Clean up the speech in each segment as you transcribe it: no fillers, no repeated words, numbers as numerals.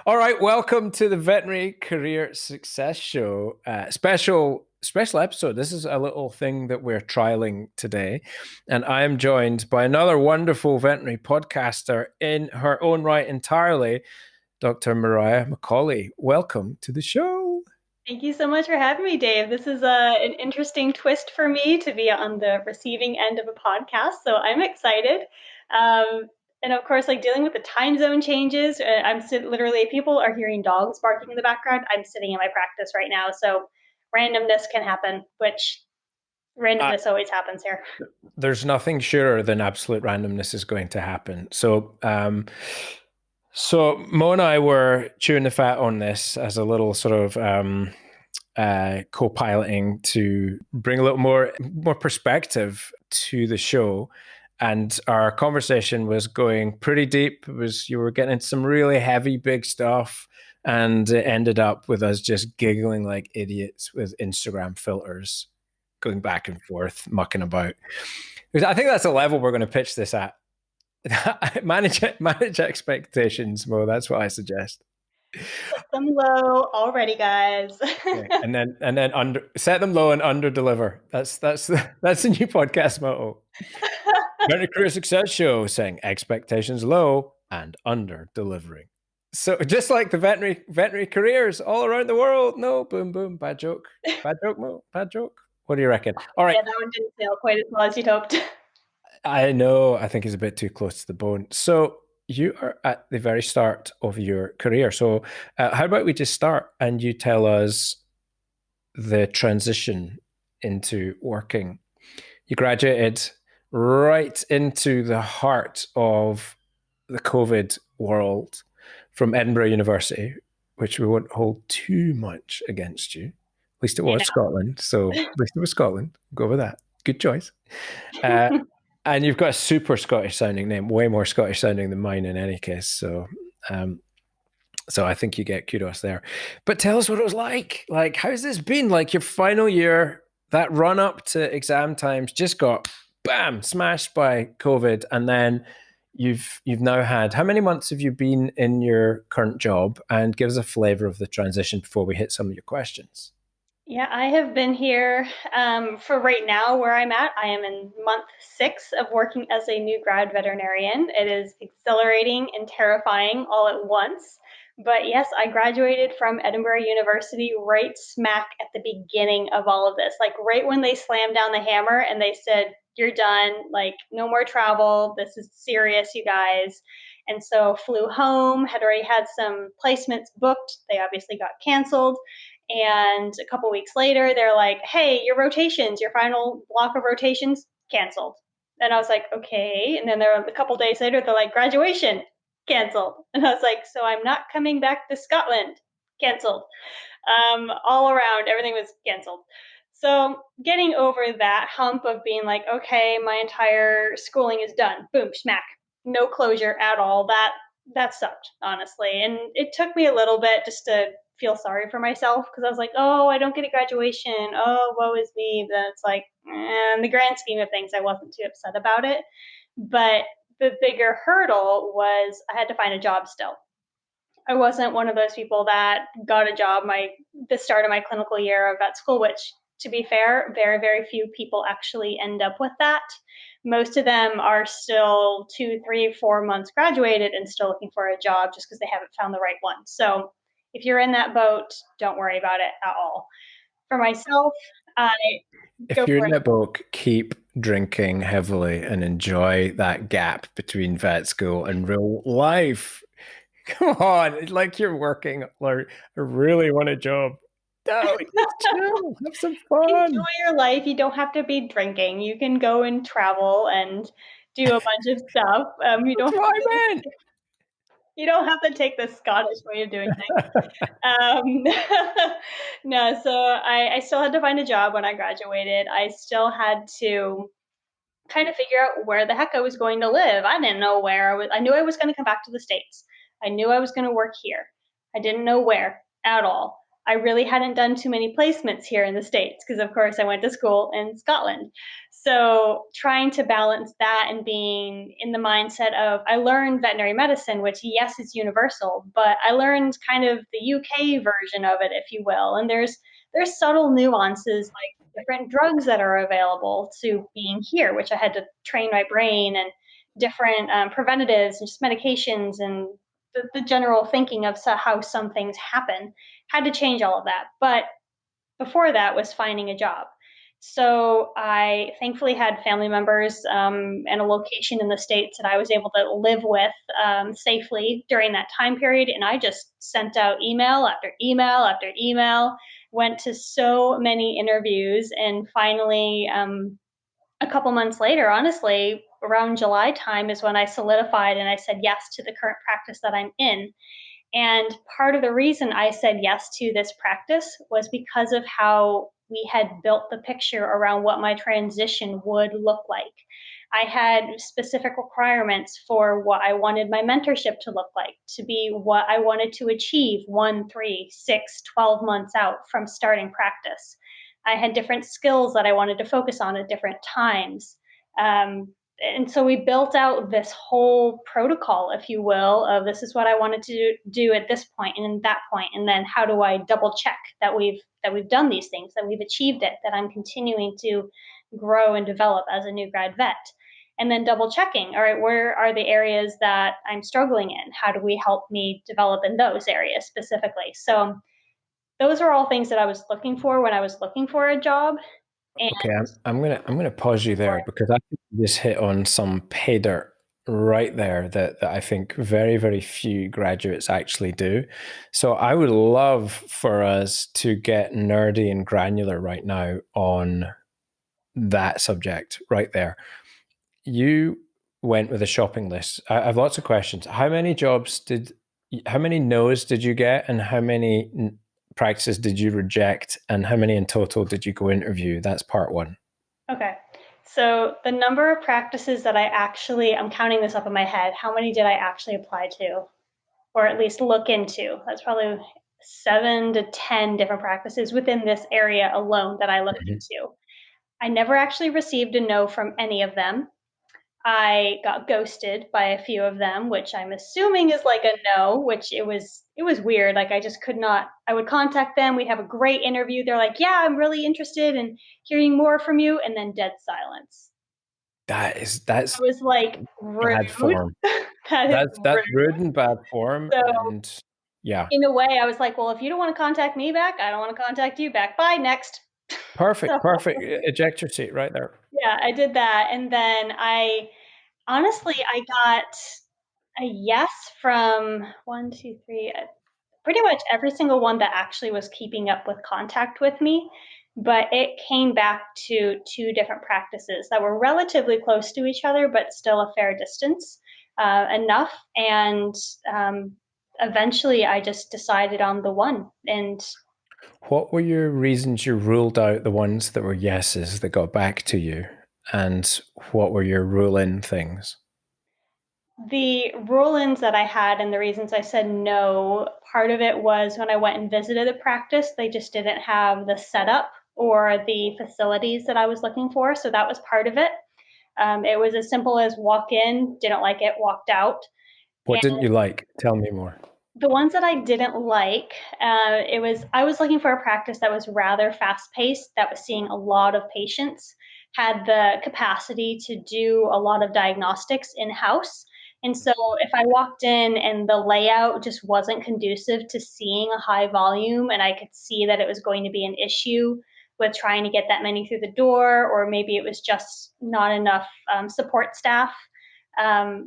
All right, welcome to the Veterinary Career Success Show. Special episode. This is a little thing that we're trialing today, and I am joined by another wonderful veterinary podcaster in her own right entirely, Dr. Moriah McCauley. Welcome to the show. Thank you so much for having me, Dave. This is an interesting twist for me to be on the receiving end of a podcast, so I'm excited. Um, and of course, like dealing with the time zone changes, literally, people are hearing dogs barking in the background. I'm sitting in my practice right now, so randomness can happen, which Uh, randomness always happens here. there's nothing surer than absolute randomness is going to happen. So Mo and I were chewing the fat on this as a little sort of co-piloting to bring a little more perspective to the show. And our conversation was going pretty deep. You were getting into some really heavy, big stuff, and it ended up with us just giggling like idiots with Instagram filters, going back and forth, mucking about. I think that's the level we're going to pitch this at. manage expectations, Mo. That's what I suggest. Set them low already, guys. Okay. And then set them low and under deliver. That's the new podcast motto. Veterinary Career Success Show, saying expectations low and under delivering. So just like the veterinary careers all around the world. No, boom, boom, bad joke, Mo, bad joke. What do you reckon? All right. Yeah, that one didn't sail quite as well as you'd hoped. I know. I think it's a bit too close to the bone. So you are at the very start of your career. So how about we just start and you tell us the transition into working. You graduated right into the heart of the COVID world from Edinburgh University, which we won't hold too much against you. At least it was Scotland. So at least it was Scotland. Go with that. Good choice. And you've got a super Scottish sounding name, way more Scottish sounding than mine in any case. So I think you get kudos there. But tell us what it was like. Like, how's this been? Like your final year, that run up to exam times just got bam, smashed by COVID. And then you've now had, how many months have you been in your current job? And give us a flavor of the transition before we hit some of your questions. Yeah, I have been here for right now where I'm at. I am in month 6 of working as a new grad veterinarian. It is exhilarating and terrifying all at once. But yes, I graduated from Edinburgh University right smack at the beginning of all of this, like right when they slammed down the hammer and they said, you're done, like no more travel. This is serious, you guys. And so flew home, had already had some placements booked. They obviously got canceled. And a couple weeks later, they're like, hey, your rotations, your final block of rotations, canceled. And I was like, okay. And then there a couple days later, they're like, graduation, canceled. And I was like, so I'm not coming back to Scotland, canceled. All around, everything was canceled. So getting over that hump of being like, okay, my entire schooling is done, boom, smack, no closure at all. That sucked, honestly. And it took me a little bit just to feel sorry for myself because I was like, oh, I don't get a graduation. Oh, woe is me. But then it's like, in the grand scheme of things, I wasn't too upset about it. But the bigger hurdle was I had to find a job still. I wasn't one of those people that got a job the start of my clinical year of vet school, which to be fair, very, very few people actually end up with that. Most of them are still 2, 3, 4 months graduated and still looking for a job just because they haven't found the right one. So if you're in that boat, don't worry about it at all. For myself, I If go you're for in it. that book, keep drinking heavily and enjoy that gap between vet school and real life. Come on, it's like you're working. Like, I really want a job. No, just chill, have some Enjoy fun. your life. You don't have to be drinking. You can go and travel and do a bunch of stuff. That's what I meant. You don't have to take the Scottish way of doing things. Um, no, so I still had to find a job when I graduated. I still had to kind of figure out where the heck I was going to live. I didn't know where I was. I knew I was going to come back to the States. I knew I was going to work here. I didn't know where at all. I really hadn't done too many placements here in the States because, of course, I went to school in Scotland. So trying to balance that and being in the mindset of I learned veterinary medicine, which yes is universal, but I learned kind of the UK version of it, if you will. And there's subtle nuances like different drugs that are available to being here, which I had to train my brain, and different preventatives and just medications, and the general thinking of how some things happen. Had to change all of that. But before that was finding a job. So I thankfully had family members and a location in the States that I was able to live with safely during that time period. And I just sent out email after email after email, went to so many interviews, and finally, a couple months later, honestly, around July time is when I solidified and I said yes to the current practice that I'm in. And part of the reason I said yes to this practice was because of how we had built the picture around what my transition would look like. I had specific requirements for what I wanted my mentorship to look like, to be what I wanted to achieve 1, 3, 6, 12 months out from starting practice. I had different skills that I wanted to focus on at different times. And so we built out this whole protocol, if you will, of this is what I wanted to do at this point and that point, and then how do I double check that we've done these things, that we've achieved it, that I'm continuing to grow and develop as a new grad vet. And then double checking, all right, where are the areas that I'm struggling in? How do we help me develop in those areas specifically? So those are all things that I was looking for when I was looking for a job. And Okay, I'm gonna pause you there because I think you just hit on some pay dirt right there that I think very, very few graduates actually do. So I would love for us to get nerdy and granular right now on that subject right there. You went with a shopping list. I have lots of questions. How many no's did you get, and how many practices did you reject, and how many in total did you go interview? That's part one. okay. So the number of practices that I'm counting this up in my head. How many did I actually apply to, or at least look into? That's probably 7 to 10 different practices within this area alone that I looked Mhm. into. I never actually received a no from any of them. I got ghosted by a few of them, which I'm assuming is like a no, which it was weird. Like I just could not. I would contact them, we'd have a great interview. They're like, "Yeah, I'm really interested in hearing more from you," and then dead silence. That's I was like, bad "Rude." form. That is That's rude. rude and bad form, So, and yeah, in a way, I was like, "Well, if you don't wanna contact me back, I don't wanna contact you back. Bye, next." So, perfect, perfect. Eject your seat right there. yeah, I did that, and then I got a yes from 1, 2, 3, pretty much every single one that actually was keeping up with contact with me, but it came back to 2 different practices that were relatively close to each other, but still a fair distance, enough, and, um, eventually I just decided on the one, and What were your reasons you ruled out the ones that were yeses that got back to you? And what were your rule in things? the rule-ins that I had and the reasons I said no, part of it was when I went and visited the practice, they just didn't have the setup or the facilities that I was looking for, so that was part of it. It was as simple as walk in, didn't like it, walked out. What And didn't you like? Tell me more. the ones that I didn't like, I was looking for a practice that was rather fast paced, that was seeing a lot of patients, had the capacity to do a lot of diagnostics in house. And so if I walked in and the layout just wasn't conducive to seeing a high volume, and I could see that it was going to be an issue with trying to get that many through the door, or maybe it was just not enough support staff,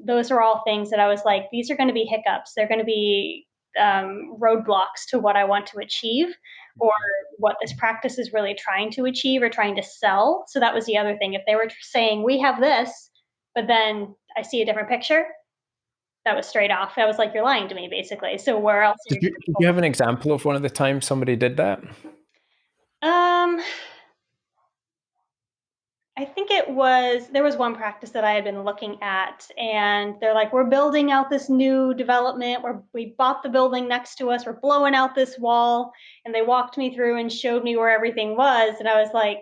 those are all things that I was like, these are going to be hiccups. They're going to be roadblocks to what I want to achieve, or what this practice is really trying to achieve or trying to sell. So that was the other thing. If they were saying, we have this, but then I see a different picture, that was straight off. I was like, you're lying to me, basically. So where else are you Did going you to have an example of one of the times somebody did that? pull? I think there was one practice that I had been looking at, and they're like, we're building out this new development where we bought the building next to us, we're blowing out this wall. And they walked me through and showed me where everything was. And I was like,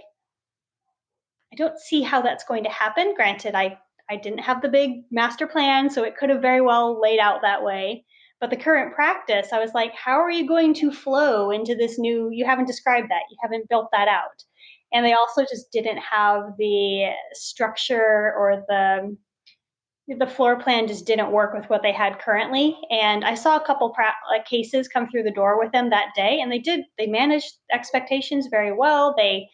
I don't see how that's going to happen. Granted, I didn't have the big master plan, so it could have very well laid out that way. But the current practice, I was like, how are you going to flow into this new? You haven't described that, you haven't built that out. And they also just didn't have the structure, or the floor plan just didn't work with what they had currently. And I saw a couple cases come through the door with them that day, and they managed expectations very well. They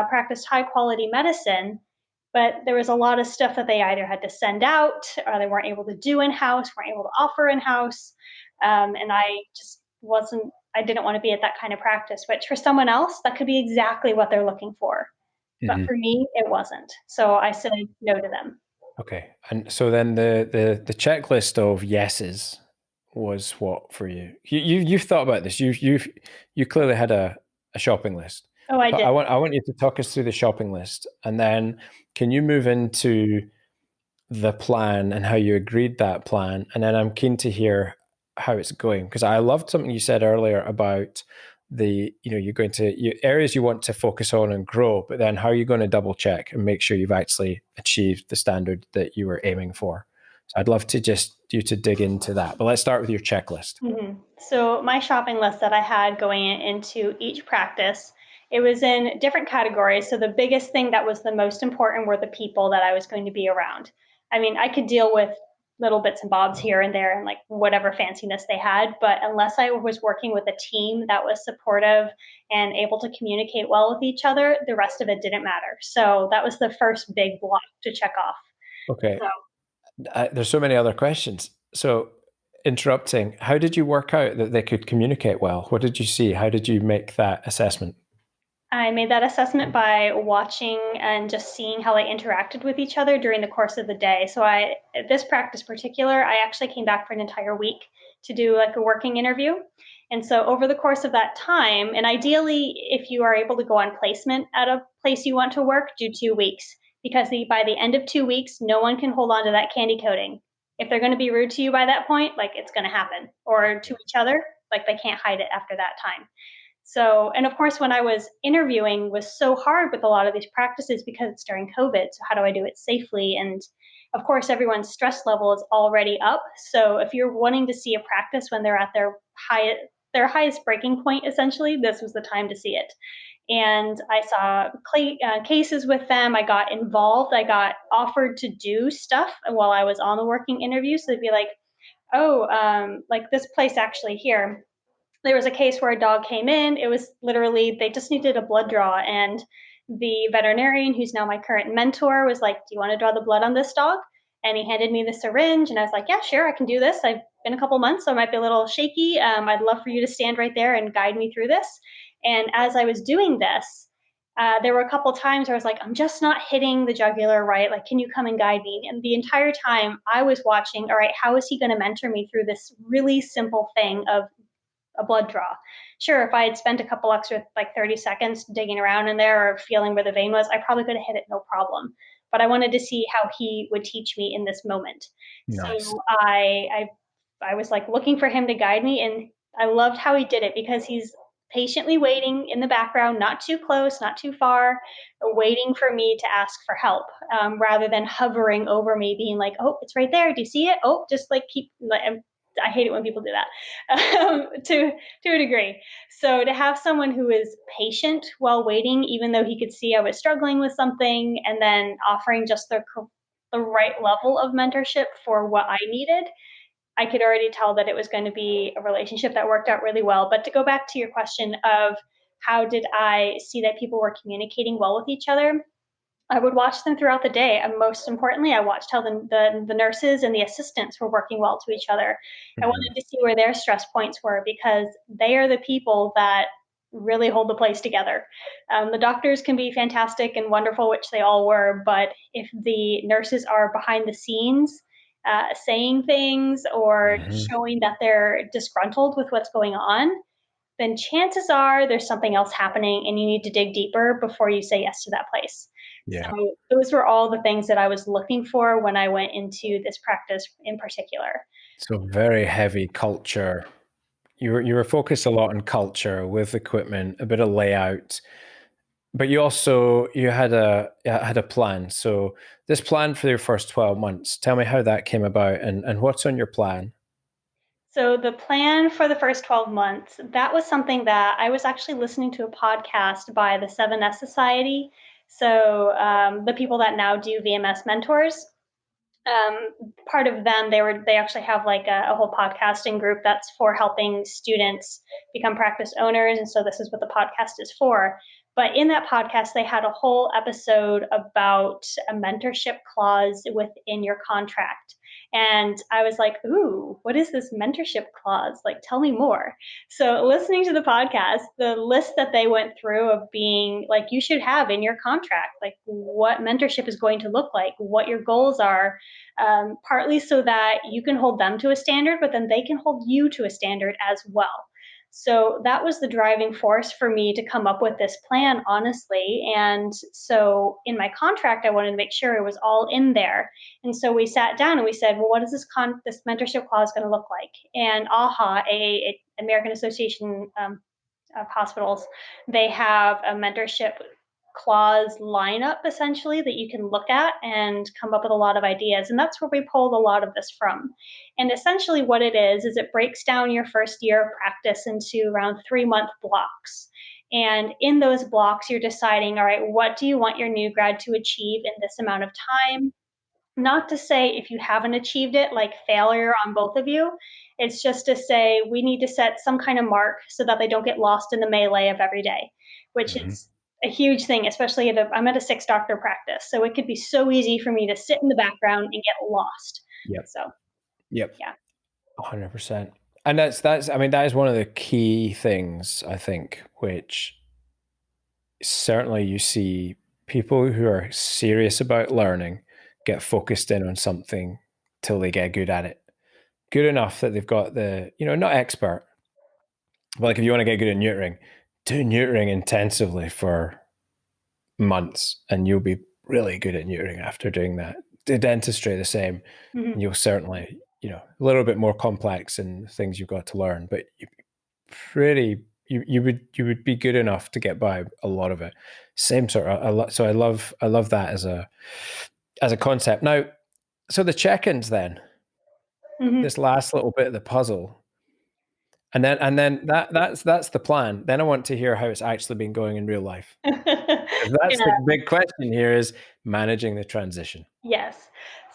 practiced high quality medicine, but there was a lot of stuff that they either had to send out, or they weren't able to do in house, weren't able to offer in house. And I just wasn't, I didn't want to be at that kind of practice, which for someone else, that could be exactly what they're looking for. But Hmm. for me, it wasn't. So I said no to them. Okay. And so then the checklist of yeses was what for you? You've thought about this. You clearly had a shopping list. Oh, I did. I want you to talk us through the shopping list, and then can you move into the plan and how you agreed that plan, and then I'm keen to hear how it's going, because I loved something you said earlier about you're going to areas you want to focus on and grow, but then how are you going to double check and make sure you've actually achieved the standard that you were aiming for. So I'd love to just you to dig into that, but let's start with your checklist. So my shopping list that I had going into each practice, it was in different categories. So the biggest thing that was the most important were the people that I was going to be around. I mean, I could deal with little bits and bobs here and there and like whatever fanciness they had, but unless I was working with a team that was supportive and able to communicate well with each other, the rest of it didn't matter. So that was the first big block to check off. Okay. So There's so many other questions. So, interrupting, how did you work out that they could communicate well? What did you see? How did you make that assessment? I made that assessment by watching and just seeing how they interacted with each other during the course of the day. So this practice particular, I actually came back for an entire week to do like a working interview. And so over the course of that time, and ideally, if you are able to go on placement at a place you want to work, do 2 weeks, because by the end of 2 weeks, no one can hold on to that candy coating. If they're going to be rude to you by that point, like it's going to happen, or to each other, like they can't hide it after that time. So, and of course, when I was interviewing was so hard with a lot of these practices because it's during COVID. So how do I do it safely? And of course, everyone's stress level is already up. So if you're wanting to see a practice when they're at highest breaking point, essentially, this was the time to see it. And I saw cases with them. I got involved. I got offered to do stuff while I was on the working interview. So they'd be like, oh, like this place actually here, there was a case where a dog came in. It was literally, they just needed a blood draw. And the veterinarian, who's now my current mentor, was like, do you want to draw the blood on this dog? And he handed me the syringe. And I was like, yeah, sure, I can do this. I've been a couple months, so I might be a little shaky. I'd love for you to stand right there and guide me through this. And as I was doing this, there were a couple times where I was like, I'm just not hitting the jugular right. Like, can you come and guide me? And the entire time I was watching, all right, how is he going to mentor me through this really simple thing of a blood draw? Sure, if I had spent a couple extra, like 30 seconds digging around in there or feeling where the vein was, I probably could have hit it no problem. But I wanted to see how he would teach me in this moment. Nice. So I was like looking for him to guide me, and I loved how he did it because he's patiently waiting in the background, not too close, not too far, waiting for me to ask for help, rather than hovering over me, being like, "Oh, it's right there. Do you see it? Oh, just like keep." Like, I hate it when people do that, to a degree. So to have someone who is patient while waiting, even though he could see I was struggling with something, and then offering just the right level of mentorship for what I needed, I could already tell that it was going to be a relationship that worked out really well. But to go back to your question of how did I see that people were communicating well with each other, I would watch them throughout the day. And most importantly, I watched how the nurses and the assistants were working well to each other. I wanted Mhm. to see where their stress points were because they are the people that really hold the place together. The doctors can be fantastic and wonderful, which they all were, but if the nurses are behind the scenes, saying things or Mhm. showing that they're disgruntled with what's going on, then chances are there's something else happening and you need to dig deeper before you say yes to that place. Yeah. So those were all the things that I was looking for when I went into this practice in particular. So very heavy culture. You were focused a lot on culture with equipment, a bit of layout, but you had a plan. So this plan for your first 12 months, tell me how that came about and what's on your plan. So the plan for the first 12 months, that was something that I was actually listening to a podcast by the 7S Society. So the people that now do VMS mentors, part of them, they actually have like a whole podcasting group that's for helping students become practice owners, and so this is what the podcast is for. But in that podcast, they had a whole episode about a mentorship clause within your contract. And I was like, ooh, what is this mentorship clause? Like, tell me more. So, listening to the podcast, the list that they went through of being like, you should have in your contract, like what mentorship is going to look like, what your goals are, partly so that you can hold them to a standard, but then they can hold you to a standard as well. So that was the driving force for me to come up with this plan, honestly. And so in my contract, I wanted to make sure it was all in there. And so we sat down and we said, well, what is this mentorship clause going to look like? And AHA, American Association of Hospitals, they have a mentorship clause lineup essentially that you can look at and come up with a lot of ideas. And that's where we pulled a lot of this from. And essentially, what it is it breaks down your first year of practice into around 3-month blocks. And in those blocks, you're deciding, all right, what do you want your new grad to achieve in this amount of time? Not to say if you haven't achieved it, like failure on both of you. It's just to say we need to set some kind of mark so that they don't get lost in the melee of every day, which Mhm. is a huge thing, especially I'm at a 6 doctor practice. So it could be so easy for me to sit in the background and get lost. Yep. So, Yep. yeah. 100%. And I mean, that is one of the key things, I think, which certainly you see people who are serious about learning get focused in on something till they get good at it. Good enough that they've got not expert, but like if you want to get good at neutering, do neutering intensively for months and you'll be really good at neutering after doing that. The dentistry, the same. Mhm. You'll certainly, a little bit more complex in things you've got to learn, but pretty you would be good enough to get by a lot of it. Same sort of so I love that as a concept. Now, so the check-ins then, Mhm. this last little bit of the puzzle, and then that's the plan. Then I want to hear how it's actually been going in real life. 'Cause that's the Yeah. big question here is managing the transition. Yes.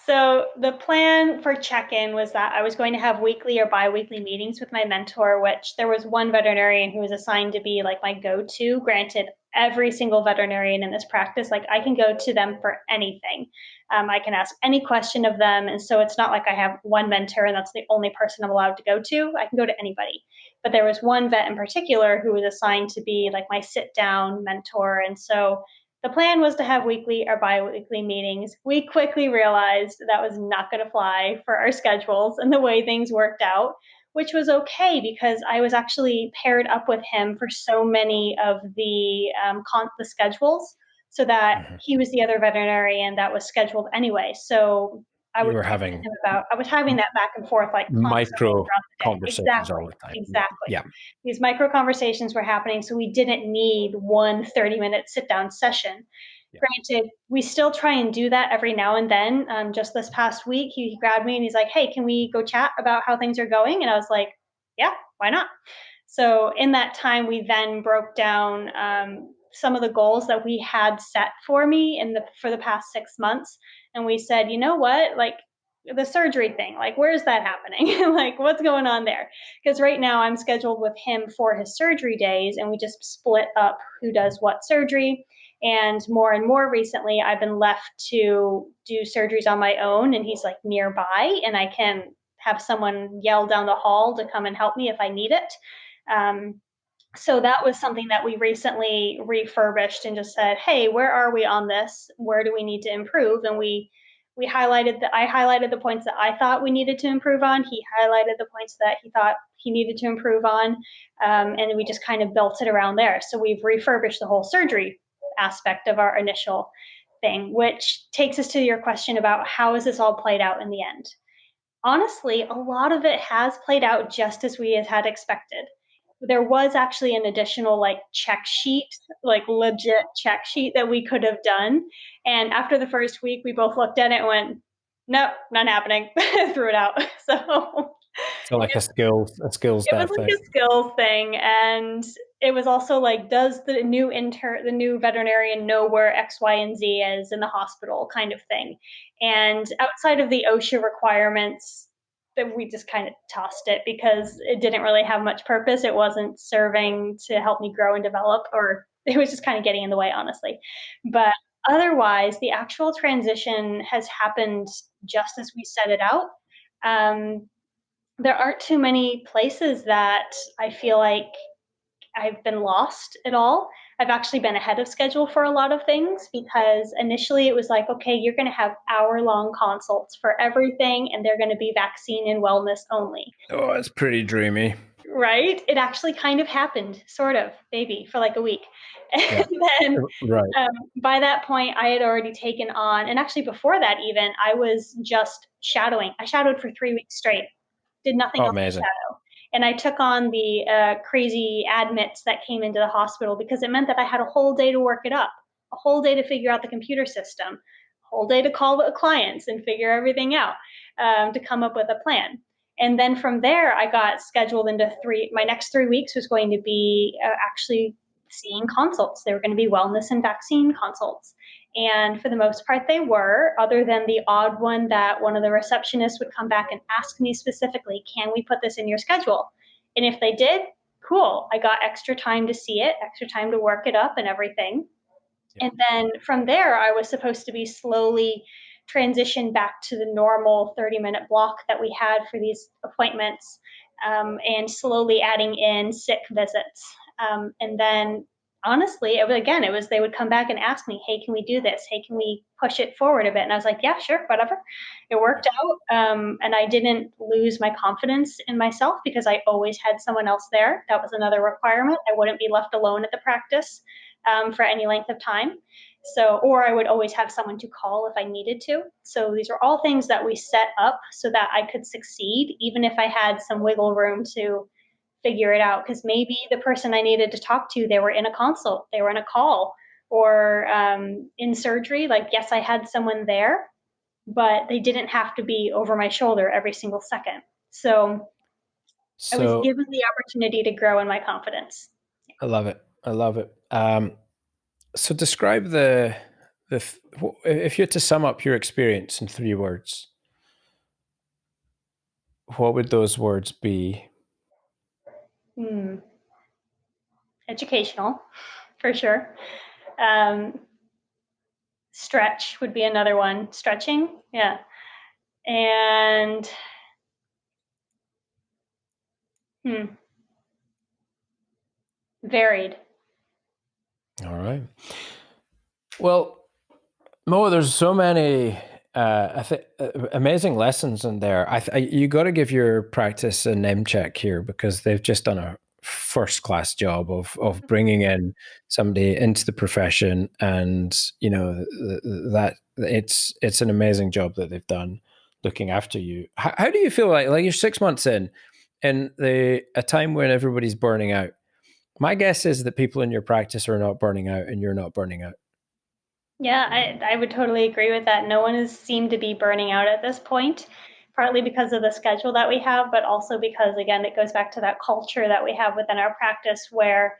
So the plan for check-in was that I was going to have weekly or bi-weekly meetings with my mentor, which there was one veterinarian who was assigned to be like my go-to. Granted, every single veterinarian in this practice, like I can go to them for anything. I can ask any question of them. And so it's not like I have one mentor and that's the only person I'm allowed to go to. I can go to anybody. But there was one vet in particular who was assigned to be like my sit-down mentor. And so the plan was to have weekly or bi-weekly meetings. We quickly realized that was not going to fly for our schedules and the way things worked out, which was okay because I was actually paired up with him for so many of the schedules, so that Mhm. he was the other veterinarian that was scheduled anyway. So You were I was having that back and forth like constantly micro throughout the day. conversations Exactly. all the time. Yeah. Exactly. Yeah. These micro conversations were happening, so we didn't need one 30-minute sit down session. Yeah. Granted, we still try and do that every now and then. Just this past week, he grabbed me and he's like, hey, can we go chat about how things are going? And I was like, yeah, why not? So in that time, we then broke down some of the goals that we had set for me for the past 6 months, and we said, you know what, like the surgery thing, like where's that happening? Like what's going on there? Because right now I'm scheduled with him for his surgery days, and we just split up who does what surgery. And more recently, I've been left to do surgeries on my own, and he's like nearby, and I can have someone yell down the hall to come and help me if I need it. Um, so that was something that we recently refurbished and just said, "Hey, where are we on this? Where do we need to improve?" And we highlighted I highlighted the points that I thought we needed to improve on. He highlighted the points that he thought he needed to improve on, and we just kind of built it around there. So we've refurbished the whole surgery aspect of our initial thing, which takes us to your question about how has this all played out in the end. Honestly, a lot of it has played out just as we had expected. There was actually an additional like check sheet, like legit check sheet that we could have done. And after the first week, we both looked at it and went, nope, not happening. Threw it out. So So like a skills it was dev like thing. a skills thing, and it was also like, does the new veterinarian know where X, Y, and Z is in the hospital, kind of thing. And outside of the OSHA requirements, that we just kind of tossed it because it didn't really have much purpose. It wasn't serving to help me grow and develop, or it was just kind of getting in the way, honestly. But otherwise, the actual transition has happened just as we set it out. Um, there aren't too many places that I feel like I've been lost at all. I've actually been ahead of schedule for a lot of things because initially it was like, okay, you're going to have hour-long consults for everything, and they're going to be vaccine and wellness only. Oh, it's pretty dreamy. Right? It actually kind of happened, sort of, maybe for like a week. Yeah. And then Right. by that point, I had already taken on, and actually before that, even, I was just shadowing. I shadowed for 3 weeks straight, did nothing Oh, else but amazing. shadow. And I took on the crazy admits that came into the hospital because it meant that I had a whole day to work it up, a whole day to figure out the computer system, a whole day to call the clients and figure everything out, to come up with a plan. And then from there, I got scheduled into my next 3 weeks was going to be actually seeing consults. They were going to be wellness and vaccine consults. And for the most part, they were, other than the odd one that one of the receptionists would come back and ask me specifically, can we put this in your schedule? And if they did, cool. I got extra time to see it, extra time to work it up and everything. Yep. And then from there, I was supposed to be slowly transitioned back to the normal 30-minute block that we had for these appointments, and slowly adding in sick visits. And then honestly, it was they would come back and ask me, hey, can we do this? Hey, can we push it forward a bit? And I was like, yeah, sure, whatever. It worked out. And I didn't lose my confidence in myself because I always had someone else there. That was another requirement. I wouldn't be left alone at the practice for any length of time. So, or I would always have someone to call if I needed to. So these are all things that we set up so that I could succeed, even if I had some wiggle room to figure it out. Because maybe the person I needed to talk to, they were in a consult, they were in a call, or in surgery. Like, yes, I had someone there, but they didn't have to be over my shoulder every single second. So I was So given the opportunity to grow in my confidence. I love it. I love it. So describe if you had to sum up your experience in 3 words, what would those words be? Hmm. Educational, for sure. Um, stretch would be another one. Stretching, yeah. And hmm, varied. All right. Well, Mo, there's so many amazing lessons in there. You got to give your practice a name check here because they've just done a first class job of bringing in somebody into the profession, and that it's an amazing job that they've done looking after you. How do you feel like you're 6 months in, a time when everybody's burning out? My guess is that people in your practice are not burning out, and you're not burning out. Yeah, I would totally agree with that. No one has seemed to be burning out at this point, partly because of the schedule that we have, but also because, again, it goes back to that culture that we have within our practice where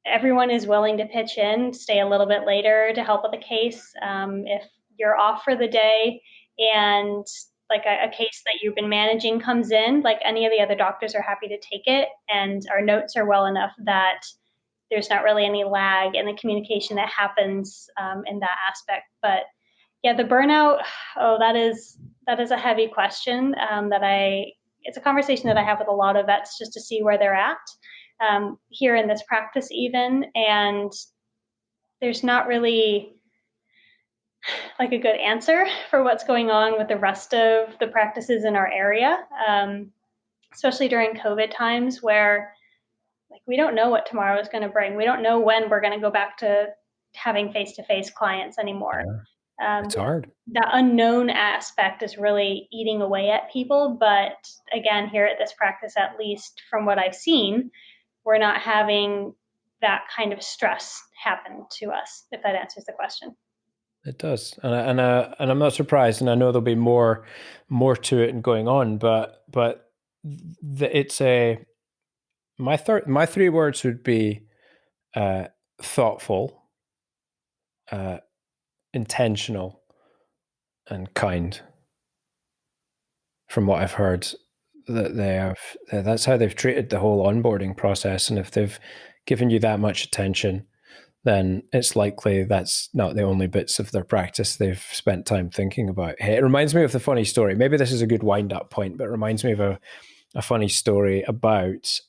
everyone is willing to pitch in, stay a little bit later to help with the case. If you're off for the day and like a case that you've been managing comes in, like any of the other doctors are happy to take it. And our notes are well enough that there's not really any lag in the communication that happens in that aspect. But yeah, the burnout, oh, that is a heavy question it's a conversation that I have with a lot of vets just to see where they're at here in this practice even. And there's not really like a good answer for what's going on with the rest of the practices in our area, especially during COVID times where like we don't know what tomorrow is going to bring. We don't know when we're going to go back to having face-to-face clients anymore. It's hard. That unknown aspect is really eating away at people. But again, here at this practice, at least from what I've seen, we're not having that kind of stress happen to us, if that answers the question. It does, and I'm not surprised, and I know there'll be more to it and going on, but it's a my three words would be thoughtful, intentional, and kind. From what I've heard, that that's how they've treated the whole onboarding process, and if they've given you that much attention, then it's likely that's not the only bits of their practice they've spent time thinking about. Hey, it reminds me of the funny story. Maybe this is a good wind-up point, but it reminds me of a funny story about,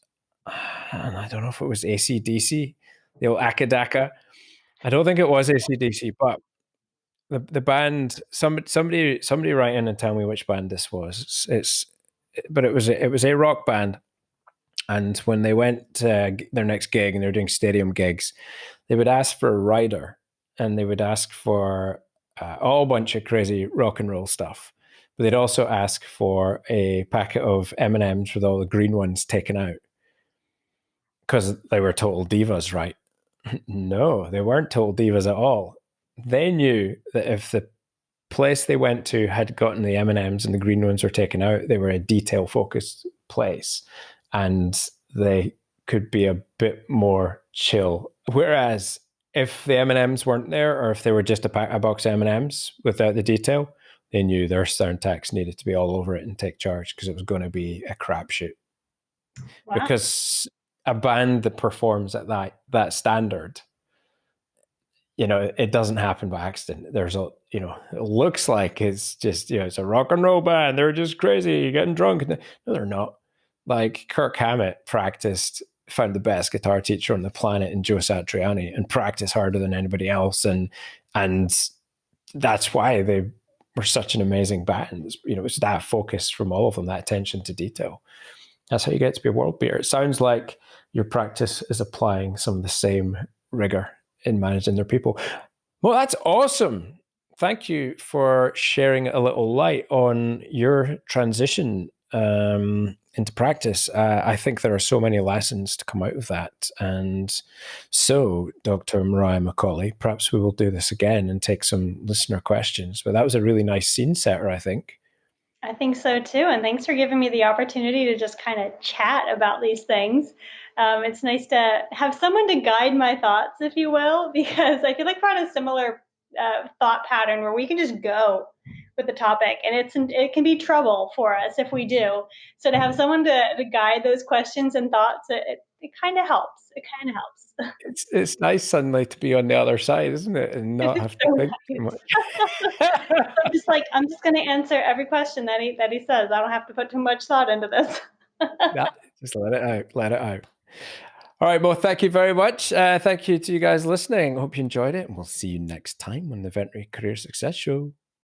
and I don't know if it was AC/DC, the old Akadaka. I don't think it was AC/DC, but the band, somebody write in and tell me which band this was. But it was a rock band, and when they went to their next gig and they were doing stadium gigs, they would ask for a rider, and they would ask for a whole bunch of crazy rock and roll stuff. But they'd also ask for a packet of M&Ms with all the green ones taken out, because they were total divas, right? No, they weren't total divas at all. They knew that if the place they went to had gotten the M&Ms and the green ones were taken out, they were a detail-focused place, and they could be a bit more chill. Whereas if the M&Ms weren't there, or if they were just a box of M&Ms without the detail, they knew their sound techs needed to be all over it and take charge, because it was going to be a crapshoot. Wow. Because a band that performs at that standard, it doesn't happen by accident. There's it looks like it's just, it's a rock and roll band. They're just crazy, getting drunk. No, they're not. Like Kirk Hammett found the best guitar teacher on the planet in Joe Satriani, and practiced harder than anybody else. And that's why they were such an amazing band. It's that focus from all of them, that attention to detail. That's how you get to be a world beater. It sounds like your practice is applying some of the same rigor in managing their people. Well, that's awesome. Thank you for sharing a little light on your transition into practice. I think there are so many lessons to come out of that. And so, Dr. Moriah McCauley, perhaps we will do this again and take some listener questions. But that was a really nice scene setter, I think. I think so too. And thanks for giving me the opportunity to just kind of chat about these things. It's nice to have someone to guide my thoughts, if you will, because I feel like we're on a similar thought pattern where we can just go with the topic, and it can be trouble for us if we do. So to have someone to guide those questions and thoughts, it kind of helps. It kind of helps. It's nice suddenly to be on the other side, isn't it? And not have to think too much. I'm just going to answer every question that he says. I don't have to put too much thought into this. Yeah, just let it out. All right, well, thank you very much. Thank you to you guys listening. Hope you enjoyed it, and we'll see you next time on the Veterinary Career Success Show.